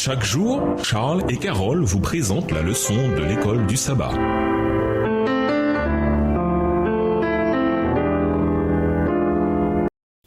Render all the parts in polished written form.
Chaque jour, Charles et Carole vous présentent la leçon de l'école du sabbat.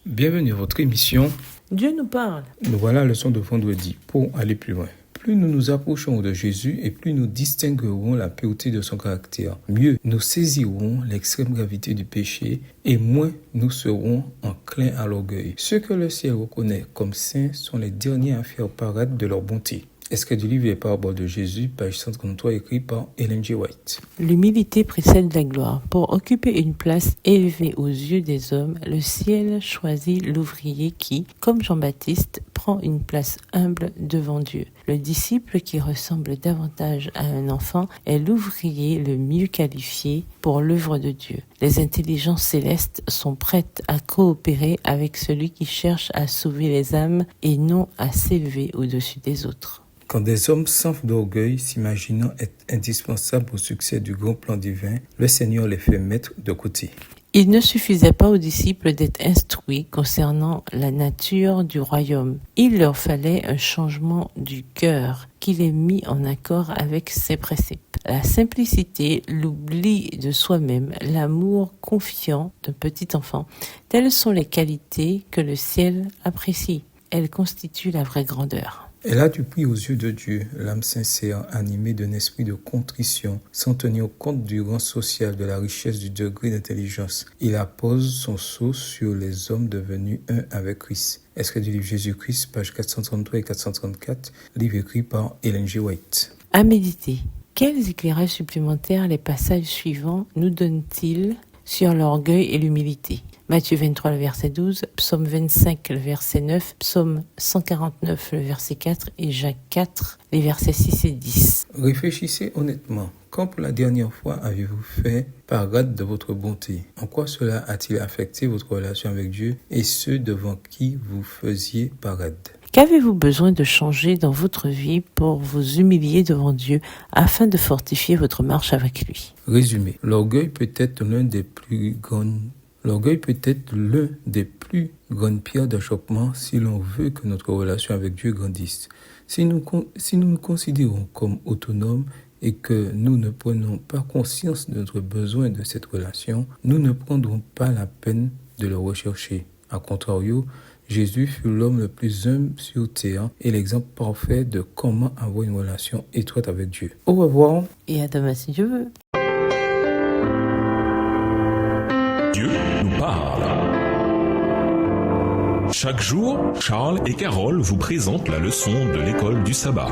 Bienvenue à votre émission. Dieu nous parle. Nous voilà à la leçon de vendredi pour aller plus loin. Plus nous nous approchons de Jésus et plus nous distinguerons la pureté de son caractère. Mieux nous saisirons l'extrême gravité du péché et moins nous serons enclins à l'orgueil. Ceux que le ciel reconnaît comme saints sont les derniers à faire parade de leur bonté. Extrait du livre Les Paraboles de Jésus, page 133, écrit par Ellen G. White. L'humilité précède la gloire. Pour occuper une place élevée aux yeux des hommes, le ciel choisit l'ouvrier qui, comme Jean-Baptiste, prend une place humble devant Dieu. Le disciple qui ressemble davantage à un enfant est l'ouvrier le mieux qualifié pour l'œuvre de Dieu. Les intelligences célestes sont prêtes à coopérer avec celui qui cherche à sauver les âmes et non à s'élever au-dessus des autres. Quand des hommes s'enflent d'orgueil, s'imaginant être indispensables au succès du grand plan divin, le Seigneur les fait mettre de côté. Il ne suffisait pas aux disciples d'être instruits concernant la nature du royaume. Il leur fallait un changement du cœur qui les mit en accord avec ses préceptes. La simplicité, l'oubli de soi-même, l'amour confiant d'un petit enfant, telles sont les qualités que le ciel apprécie. Elles constituent la vraie grandeur. Elle a du prix aux yeux de Dieu, l'âme sincère, animée d'un esprit de contrition, sans tenir compte du rang social, de la richesse du degré d'intelligence. Il appose son sceau sur les hommes devenus un avec Christ. Extrait du livre Jésus-Christ, page 433 et 434, livre écrit par Ellen G. White. À méditer. Quels éclairages supplémentaires les passages suivants nous donnent-ils sur l'orgueil et l'humilité? Matthieu 23, le verset 12, Psaume 25, le verset 9, Psaume 149, le verset 4 et Jacques 4, les versets 6 et 10. Réfléchissez honnêtement. Quand pour la dernière fois avez-vous fait parade de votre bonté? En quoi cela a-t-il affecté votre relation avec Dieu et ceux devant qui vous faisiez parade? Qu'avez-vous besoin de changer dans votre vie pour vous humilier devant Dieu afin de fortifier votre marche avec lui? Résumé. L'orgueil peut être l'un des plus grandes pierres d'achoppement si l'on veut que notre relation avec Dieu grandisse. Si nous nous considérons comme autonomes et que nous ne prenons pas conscience de notre besoin de cette relation, nous ne prendrons pas la peine de le rechercher. A contrario, Jésus fut l'homme le plus humble sur terre et l'exemple parfait de comment avoir une relation étroite avec Dieu. Au revoir. Et à demain si Dieu veut. Dieu nous parle. Chaque jour, Charles et Carole vous présentent la leçon de l'école du sabbat.